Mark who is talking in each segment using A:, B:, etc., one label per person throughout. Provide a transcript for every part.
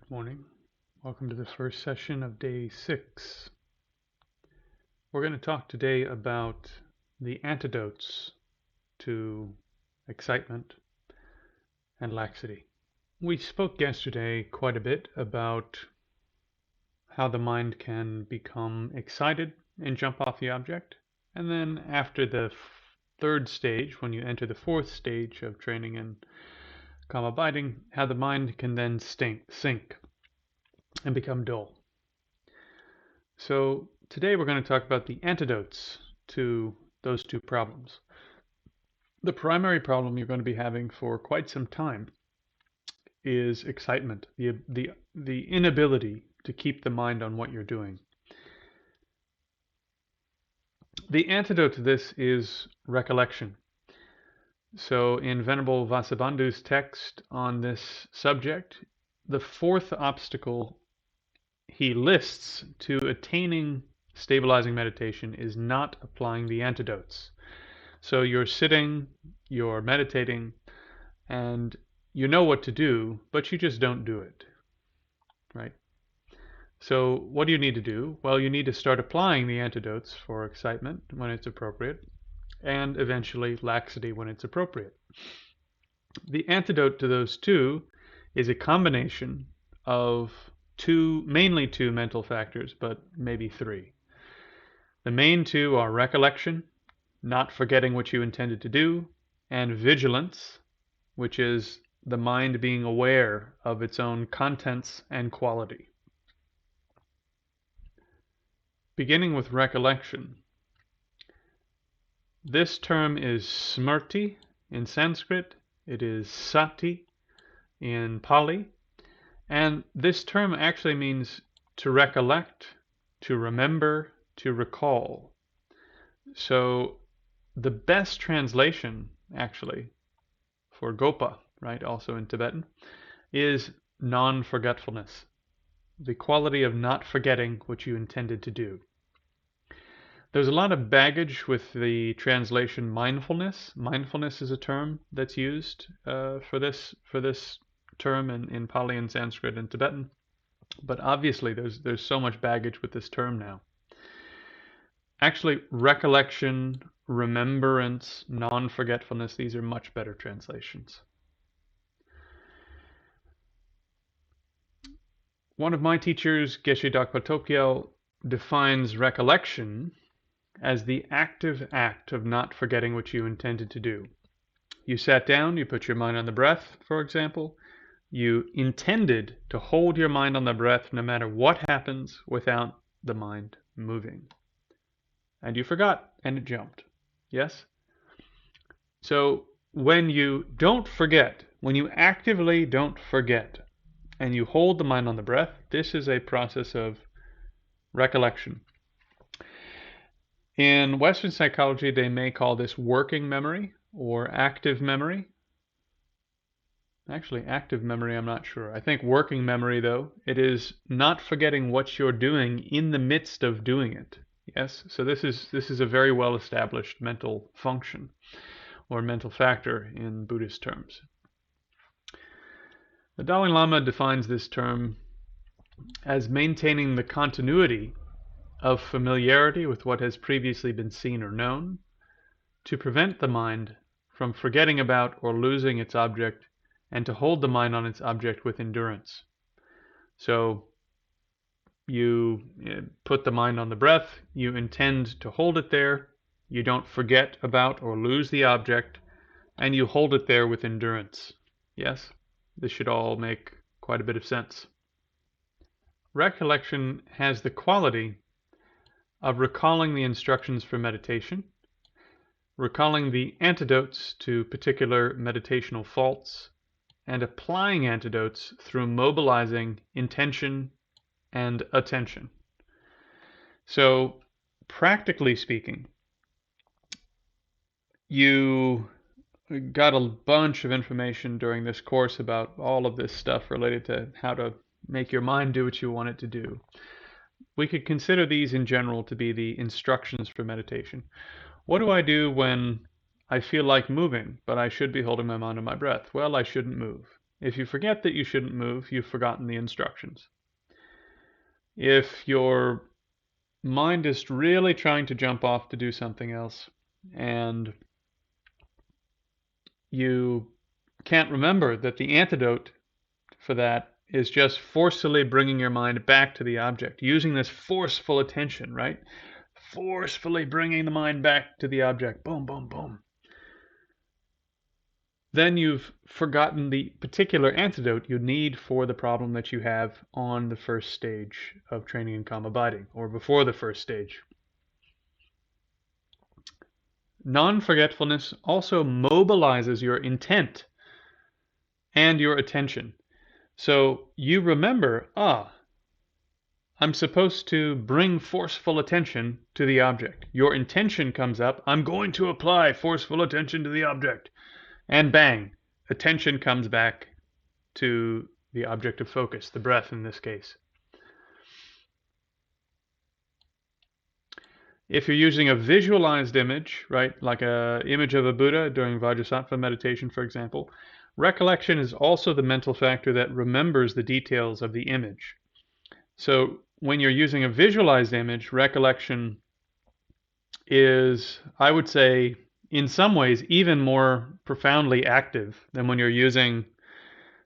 A: Good morning. Welcome to the first session of day 6. We're going to talk today about the antidotes to excitement and laxity. We spoke yesterday quite a bit about how the mind can become excited and jump off the object. And then after the third stage, when you enter the fourth stage of training in calm abiding, how the mind can then sink and become dull. So today we're going to talk about the antidotes to those two problems. The primary problem you're going to be having for quite some time is excitement, the inability to keep the mind on what you're doing. The antidote to this is recollection. So in Venerable Vasubandhu's text on this subject, the fourth obstacle he lists to attaining stabilizing meditation is not applying the antidotes. So you're sitting, you're meditating, and you know what to do, but you just don't do it, right? So what do you need to do? Well, you need to start applying the antidotes for excitement when it's appropriate, and eventually laxity when it's appropriate. The antidote to those two is a combination of mainly two mental factors, but maybe three. The main two are recollection, not forgetting what you intended to do, and vigilance, which is the mind being aware of its own contents and quality. Beginning with recollection. This term is smrti in Sanskrit, it is sati in Pali, and this term actually means to recollect, to remember, to recall. So the best translation, actually, for gopa, right, also in Tibetan, is non-forgetfulness, the quality of not forgetting what you intended to do. There's a lot of baggage with the translation mindfulness. Mindfulness is a term that's used for this term in Pali and Sanskrit and Tibetan, but obviously there's so much baggage with this term now. Actually, recollection, remembrance, non-forgetfulness, these are much better translations. One of my teachers, Geshe Dakpa Tokyo, defines recollection as the active act of not forgetting what you intended to do. You sat down, you put your mind on the breath, for example. You intended to hold your mind on the breath no matter what happens without the mind moving. And you forgot, and it jumped. Yes? So when you don't forget, when you actively don't forget, and you hold the mind on the breath, this is a process of recollection. In Western psychology, they may call this working memory or active memory. Actually, active memory, I'm not sure. I think working memory, though, it is not forgetting what you're doing in the midst of doing it. Yes, so this is a very well-established mental function or mental factor in Buddhist terms. The Dalai Lama defines this term as maintaining the continuity of familiarity with what has previously been seen or known to prevent the mind from forgetting about or losing its object and to hold the mind on its object with endurance. So you put the mind on the breath, you intend to hold it there, you don't forget about or lose the object, and you hold it there with endurance. Yes, this should all make quite a bit of sense. Recollection has the quality of recalling the instructions for meditation, recalling the antidotes to particular meditational faults, and applying antidotes through mobilizing intention and attention. So, practically speaking, you got a bunch of information during this course about all of this stuff related to how to make your mind do what you want it to do. We could consider these in general to be the instructions for meditation. What do I do when I feel like moving, but I should be holding my mind on my breath? Well, I shouldn't move. If you forget that you shouldn't move, you've forgotten the instructions. If your mind is really trying to jump off to do something else and you can't remember that the antidote for that is just forcefully bringing your mind back to the object, using this forceful attention, right? Forcefully bringing the mind back to the object. Boom, boom, boom. Then you've forgotten the particular antidote you need for the problem that you have on the first stage of training in calm abiding, or before the first stage. Non-forgetfulness also mobilizes your intent and your attention. So you remember, I'm supposed to bring forceful attention to the object. Your intention comes up, I'm going to apply forceful attention to the object. And bang, attention comes back to the object of focus, the breath in this case. If you're using a visualized image, right, like an image of a Buddha during Vajrasattva meditation, for example, recollection is also the mental factor that remembers the details of the image. So when you're using a visualized image, recollection is, I would say, in some ways, even more profoundly active than when you're using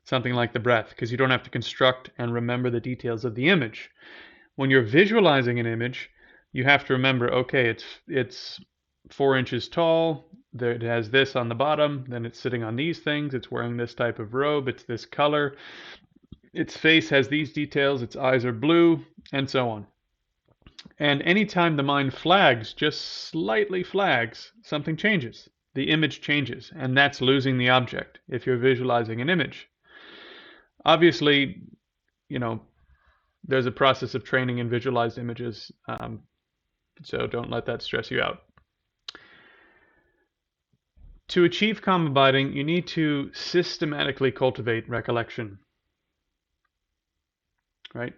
A: something like the breath, because you don't have to construct and remember the details of the image. When you're visualizing an image, you have to remember, okay, it's 4 inches tall, it has this on the bottom, then it's sitting on these things, it's wearing this type of robe, it's this color, its face has these details, its eyes are blue, and so on. And anytime the mind flags, just slightly flags, something changes. The image changes, and that's losing the object if you're visualizing an image. Obviously, there's a process of training in visualized images, so don't let that stress you out. To achieve calm abiding, you need to systematically cultivate recollection, right?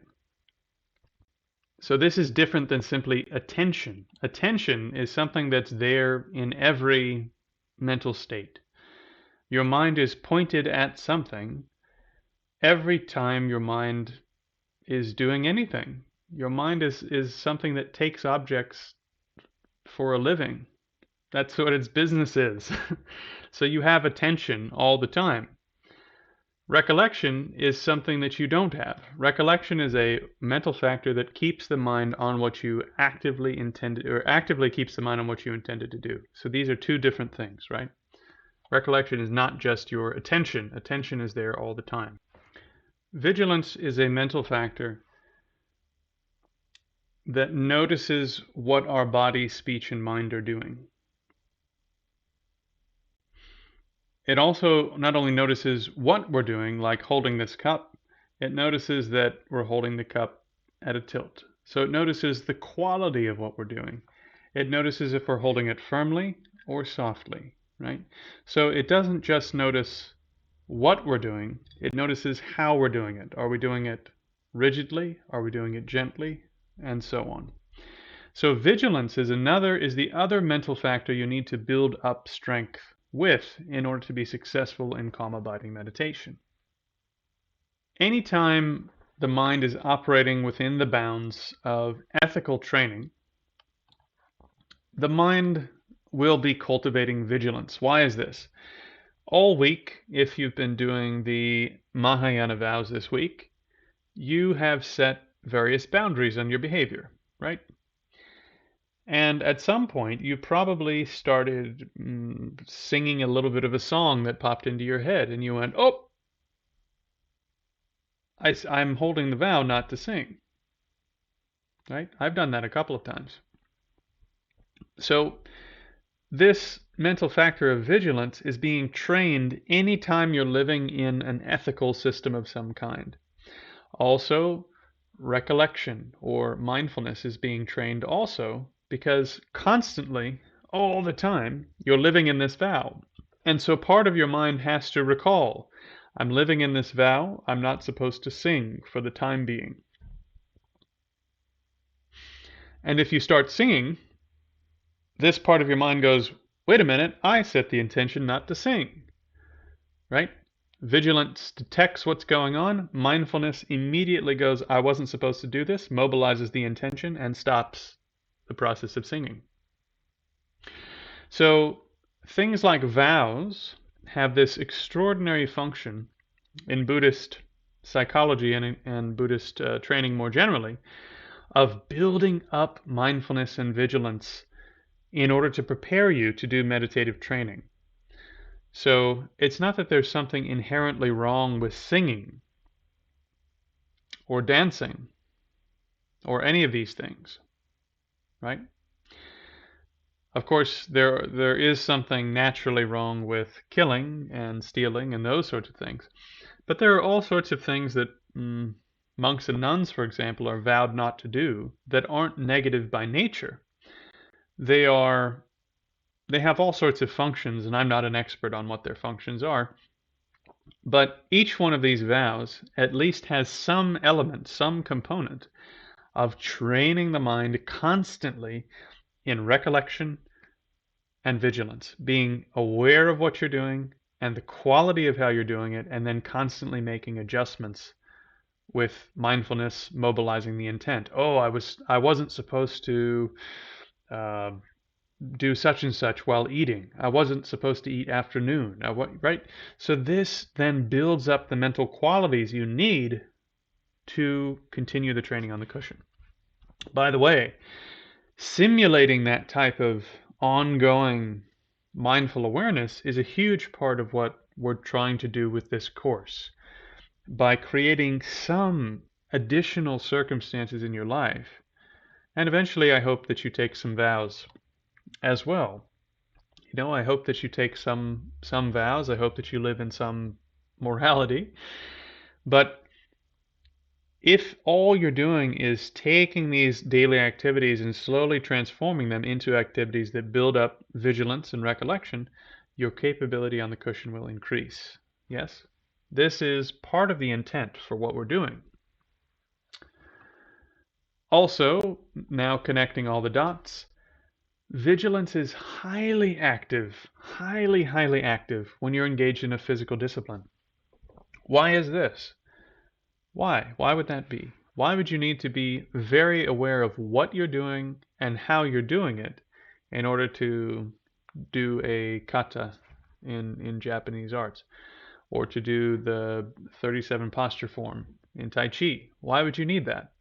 A: So this is different than simply attention. Attention is something that's there in every mental state. Your mind is pointed at something every time your mind is doing anything. Your mind is something that takes objects for a living. That's what its business is. So you have attention all the time. Recollection is something that you don't have. Recollection is a mental factor that keeps the mind on what you actively intended, or actively keeps the mind on what you intended to do. So these are two different things, right? Recollection is not just your attention. Attention is there all the time. Vigilance is a mental factor that notices what our body, speech, and mind are doing. It also not only notices what we're doing, like holding this cup, it notices that we're holding the cup at a tilt. So it notices the quality of what we're doing. It notices if we're holding it firmly or softly, right? So it doesn't just notice what we're doing, it notices how we're doing it. Are we doing it rigidly? Are we doing it gently? And so on. So vigilance is the other mental factor you need to build up strength with in order to be successful in calm abiding meditation. Anytime the mind is operating within the bounds of ethical training, the mind will be cultivating vigilance. Why is this? All week, if you've been doing the Mahayana vows this week, you have set various boundaries on your behavior, right? And at some point, you probably started singing a little bit of a song that popped into your head, and you went, oh, I'm holding the vow not to sing, right? I've done that a couple of times. So this mental factor of vigilance is being trained anytime you're living in an ethical system of some kind. Also, recollection or mindfulness is being trained also because constantly, all the time, you're living in this vow. And so part of your mind has to recall, I'm living in this vow, I'm not supposed to sing for the time being. And if you start singing, this part of your mind goes, wait a minute, I set the intention not to sing, right? Vigilance detects what's going on. Mindfulness immediately goes, I wasn't supposed to do this, mobilizes the intention, and stops the process of singing. So things like vows have this extraordinary function in Buddhist psychology and Buddhist training more generally of building up mindfulness and vigilance in order to prepare you to do meditative training. So it's not that there's something inherently wrong with singing or dancing or any of these things, right? Of course, there is something naturally wrong with killing and stealing and those sorts of things. But there are all sorts of things that monks and nuns, for example, are vowed not to do that aren't negative by nature. They have all sorts of functions, and I'm not an expert on what their functions are. But each one of these vows at least has some element, some component of training the mind constantly in recollection and vigilance, being aware of what you're doing and the quality of how you're doing it, and then constantly making adjustments with mindfulness, mobilizing the intent. Oh, I wasn't supposed to do such and such while eating. I wasn't supposed to eat after noon. Right? So this then builds up the mental qualities you need to continue the training on the cushion. By the way, simulating that type of ongoing mindful awareness is a huge part of what we're trying to do with this course. By creating some additional circumstances in your life, and eventually I hope that you take some vows as well. I hope that you take some vows. I hope that you live in some morality. But if all you're doing is taking these daily activities and slowly transforming them into activities that build up vigilance and recollection, your capability on the cushion will increase. Yes? This is part of the intent for what we're doing. Also, now connecting all the dots, vigilance is highly active, highly active when you're engaged in a physical discipline. Why is this? Why? Why would that be? Why would you need to be very aware of what you're doing and how you're doing it in order to do a kata in Japanese arts, or to do the 37 posture form in Tai Chi? Why would you need that?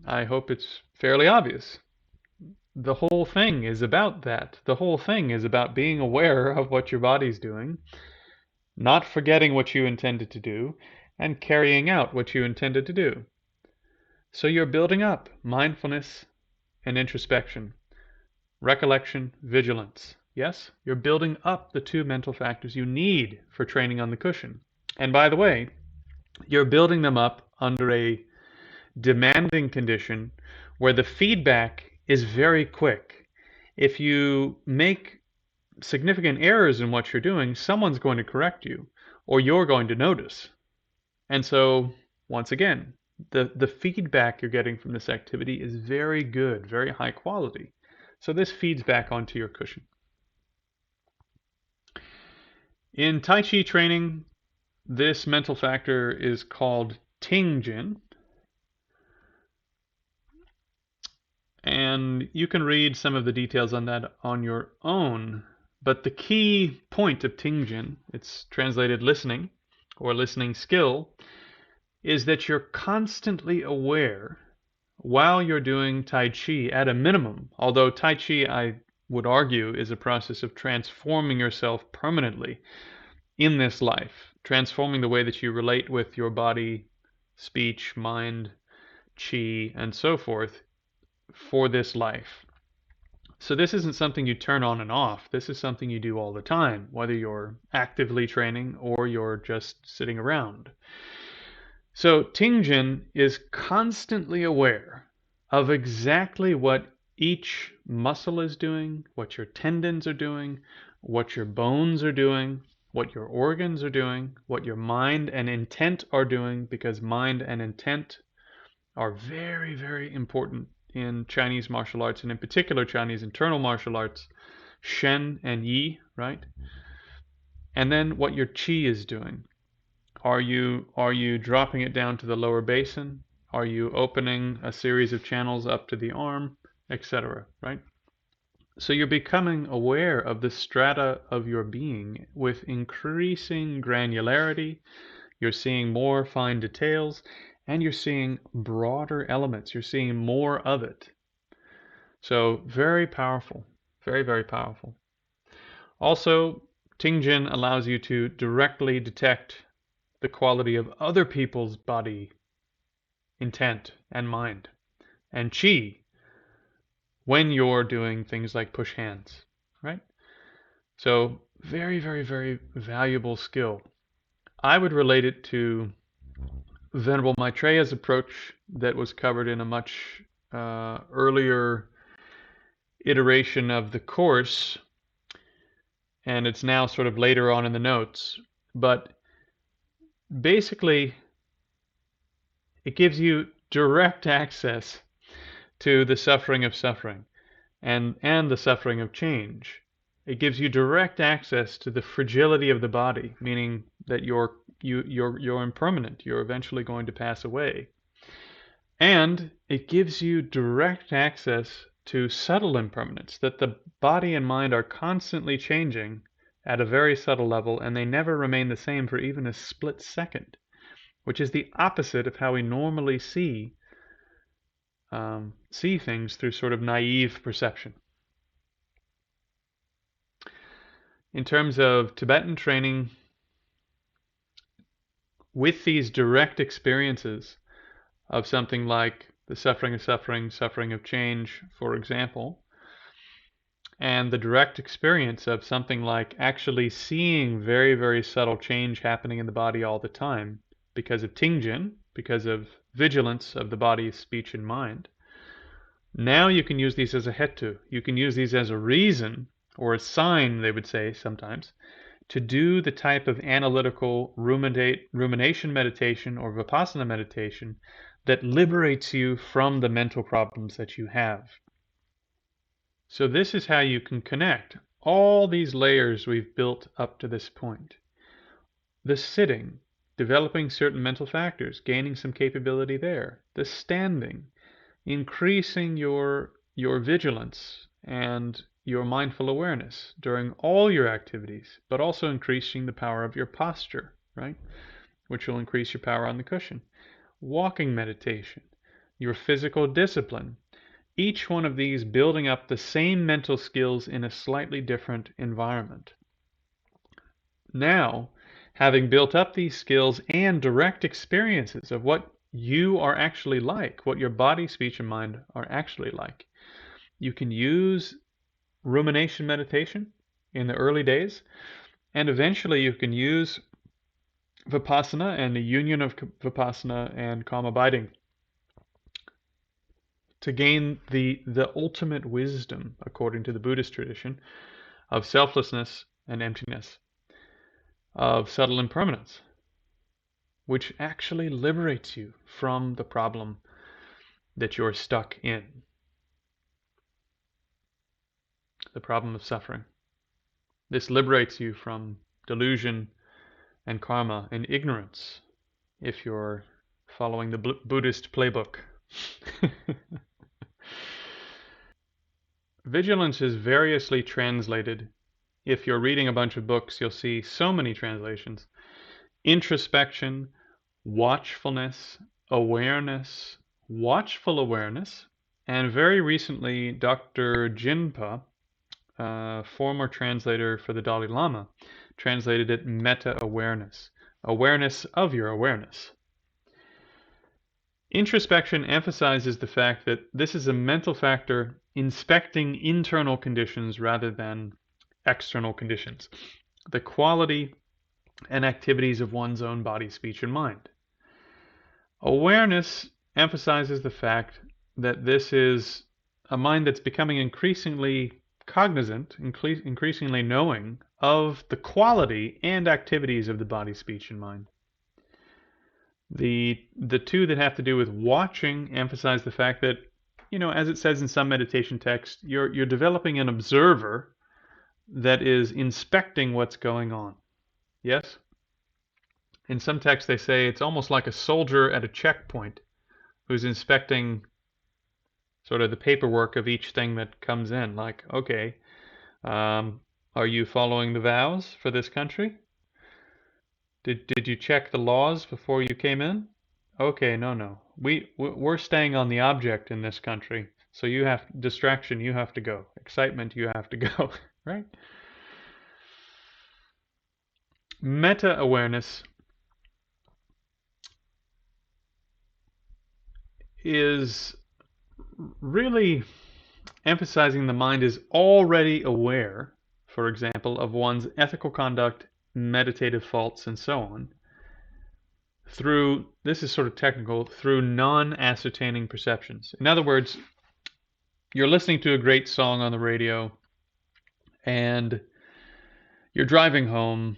A: I hope it's fairly obvious. The whole thing is about that. The whole thing is about being aware of what your body's doing, not forgetting what you intended to do, and carrying out what you intended to do. So you're building up mindfulness and introspection, recollection, vigilance. Yes, you're building up the two mental factors you need for training on the cushion. And by the way, you're building them up under a demanding condition where the feedback is very quick. If you make significant errors in what you're doing, someone's going to correct you, or you're going to notice. And so, once again, the feedback you're getting from this activity is very good, very high quality. So this feeds back onto your cushion. In Tai Chi training, this mental factor is called Tīng, and you can read some of the details on that on your own. But the key point of Tīng, it's translated listening or listening skill, is that you're constantly aware while you're doing Tai Chi at a minimum. Although Tai Chi, I would argue, is a process of transforming yourself permanently in this life, transforming the way that you relate with your body, speech, mind, chi, and so forth for this life. So this isn't something you turn on and off. This is something you do all the time, whether you're actively training or you're just sitting around. So Tīng is constantly aware of exactly what each muscle is doing, what your tendons are doing, what your bones are doing, what your organs are doing, what your mind and intent are doing, because mind and intent are very important in Chinese martial arts, and in particular Chinese internal martial arts, shen and yi, right? And then what your qi is doing. Are you dropping it down to the lower basin? Are you opening a series of channels up to the arm, etc., right? So you're becoming aware of the strata of your being with increasing granularity. You're seeing more fine details, and you're seeing broader elements. You're seeing more of it. So very powerful, very, very powerful. Also, Tīng allows you to directly detect the quality of other people's body, intent, and mind, and qi when you're doing things like push hands, right? So very, very, very valuable skill. I would relate it to Venerable Maitreya's approach that was covered in a much earlier iteration of the course, and it's now sort of later on in the notes. But basically, it gives you direct access to the suffering of suffering and the suffering of change. It gives you direct access to the fragility of the body, meaning that you're impermanent. You're eventually going to pass away. And it gives you direct access to subtle impermanence, that the body and mind are constantly changing at a very subtle level, and they never remain the same for even a split second, which is the opposite of how we normally see things through sort of naive perception. In terms of Tibetan training, with these direct experiences of something like the suffering of suffering, suffering of change, for example, and the direct experience of something like actually seeing very, very subtle change happening in the body all the time because of Tīng, because of vigilance of the body, speech, and mind. Now you can use these as a hetu. You can use these as a reason, or a sign, they would say sometimes, to do the type of analytical rumination meditation or vipassana meditation that liberates you from the mental problems that you have. So this is how you can connect all these layers we've built up to this point. The sitting, developing certain mental factors, gaining some capability there. The standing, increasing your vigilance and your mindful awareness during all your activities, but also increasing the power of your posture, right? Which will increase your power on the cushion. Walking meditation, your physical discipline. Each one of these building up the same mental skills in a slightly different environment. Now, having built up these skills and direct experiences of what you are actually like, what your body, speech, and mind are actually like, you can use rumination meditation in the early days, and eventually you can use vipassana and the union of vipassana and calm abiding to gain the ultimate wisdom, according to the Buddhist tradition, of selflessness and emptiness, of subtle impermanence, which actually liberates you from the problem that you're stuck in. The problem of suffering. This liberates you from delusion and karma and ignorance, if you're following the Buddhist playbook. Vigilance is variously translated. If you're reading a bunch of books, you'll see so many translations. Introspection, watchfulness, awareness, watchful awareness, and very recently, Dr. Jinpa, former translator for the Dalai Lama, translated it meta-awareness, awareness of your awareness. Introspection emphasizes the fact that this is a mental factor inspecting internal conditions rather than external conditions, the quality and activities of one's own body, speech, and mind. Awareness emphasizes the fact that this is a mind that's becoming increasingly cognizant, increasingly knowing of the quality and activities of the body, speech, and mind. The two that have to do with watching emphasize the fact that, as it says in some meditation texts, you're developing an observer that is inspecting what's going on. Yes? In some texts they say it's almost like a soldier at a checkpoint who's inspecting sort of the paperwork of each thing that comes in. Like, okay, are you following the vows for this country? Did you check the laws before you came in? Okay, no. We're staying on the object in this country. So you have distraction, you have to go. Excitement, you have to go, right? Meta awareness is really emphasizing the mind is already aware, for example, of one's ethical conduct, meditative faults, and so on, through, this is sort of technical, through non-ascertaining perceptions. In other words, you're listening to a great song on the radio, and you're driving home,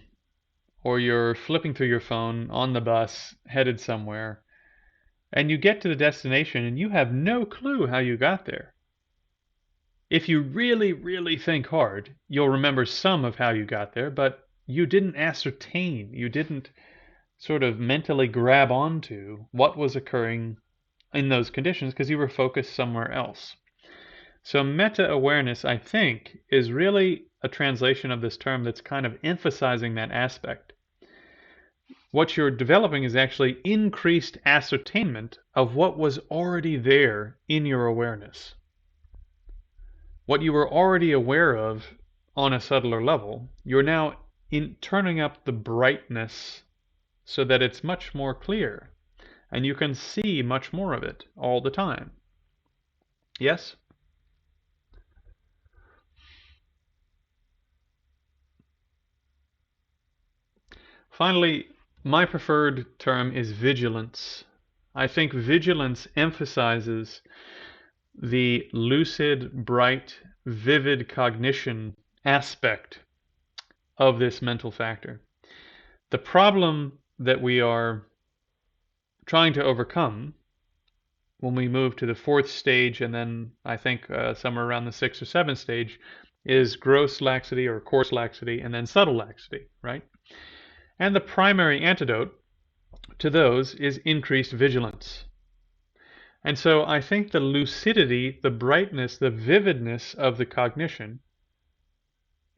A: or you're flipping through your phone on the bus, headed somewhere, and you get to the destination and you have no clue how you got there. If you really, really think hard, you'll remember some of how you got there, but you didn't ascertain, you didn't sort of mentally grab onto what was occurring in those conditions because you were focused somewhere else. So meta-awareness, I think, is really a translation of this term that's kind of emphasizing that aspect. What you're developing is actually increased ascertainment of what was already there in your awareness. What you were already aware of on a subtler level, you're now turning up the brightness so that it's much more clear, and you can see much more of it all the time. Yes? Finally, my preferred term is vigilance. I think vigilance emphasizes the lucid, bright, vivid cognition aspect of this mental factor. The problem that we are trying to overcome when we move to the fourth stage, and then I think somewhere around the sixth or seventh stage, is gross laxity or coarse laxity, and then subtle laxity, right? And the primary antidote to those is increased vigilance. And so I think the lucidity, the brightness, the vividness of the cognition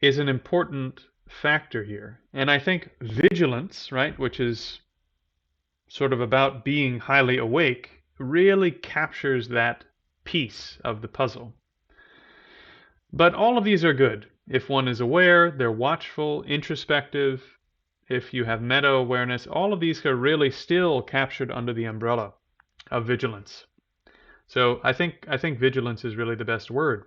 A: is an important factor here. And I think vigilance, right, which is sort of about being highly awake, really captures that piece of the puzzle. But all of these are good. If one is aware, they're watchful, introspective, if you have meta-awareness, all of these are really still captured under the umbrella of vigilance. So I think vigilance is really the best word.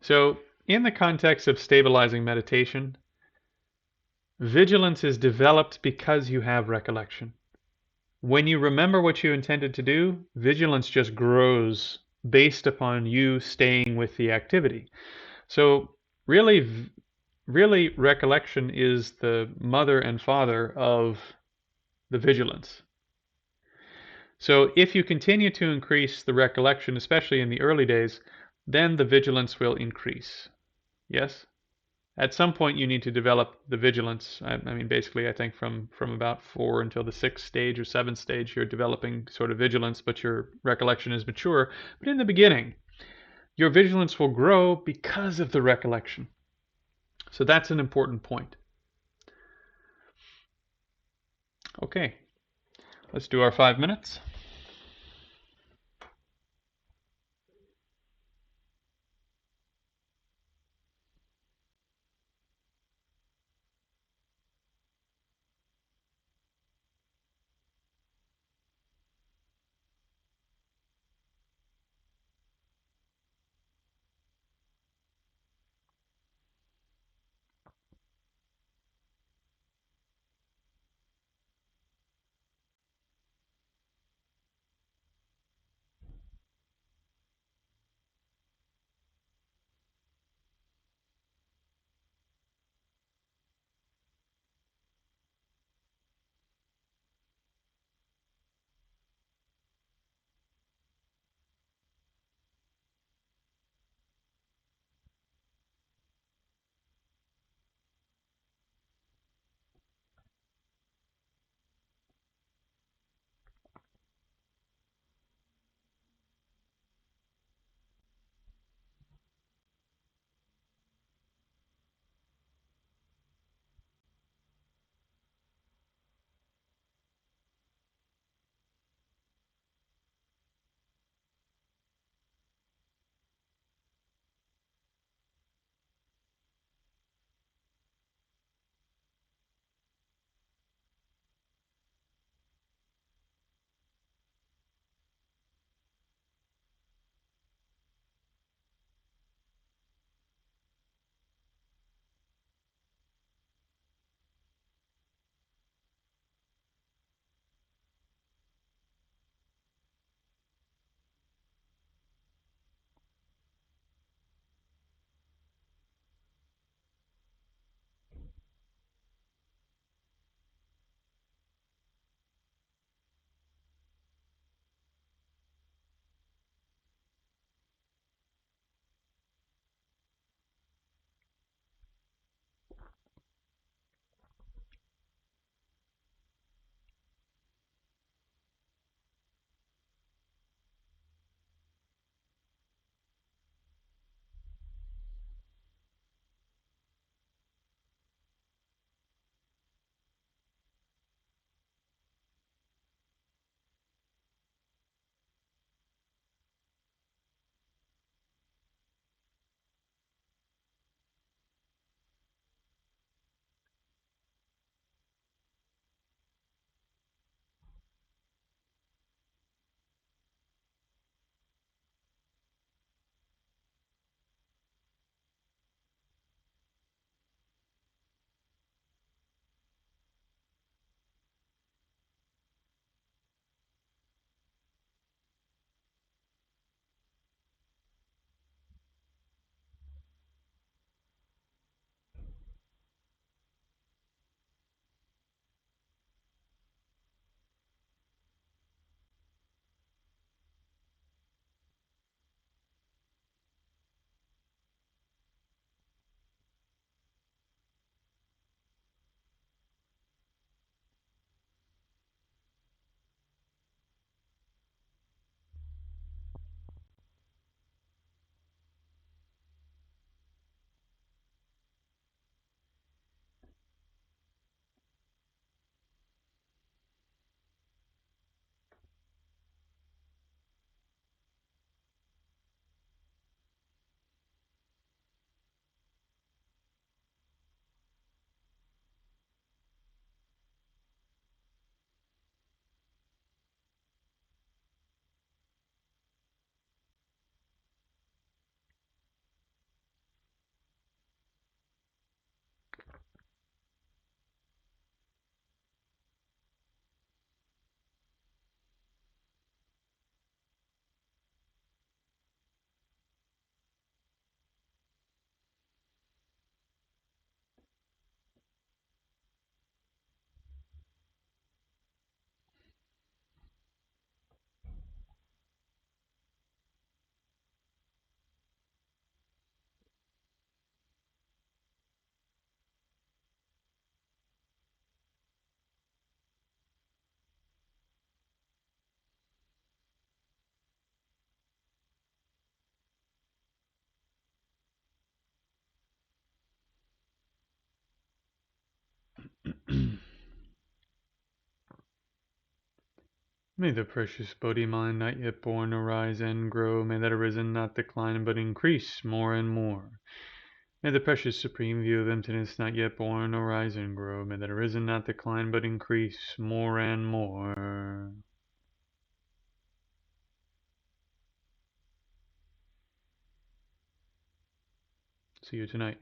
A: So in the context of stabilizing meditation, vigilance is developed because you have recollection. When you remember what you intended to do, vigilance just grows based upon you staying with the activity. So really recollection is the mother and father of the vigilance. So if you continue to increase the recollection, especially in the early days, then the vigilance will increase. Yes? At some point you need to develop the vigilance. I mean, basically I think from about 4 until the 6th stage or 7th stage you're developing sort of vigilance, but your recollection is mature. But in the beginning, your vigilance will grow because of the recollection. So that's an important point. Okay, let's do our 5 minutes. May the precious Bodhi mind not yet born arise and grow. May that arisen not decline but increase more and more. May the precious supreme view of emptiness not yet born arise and grow. May that arisen not decline but increase more and more. See you tonight.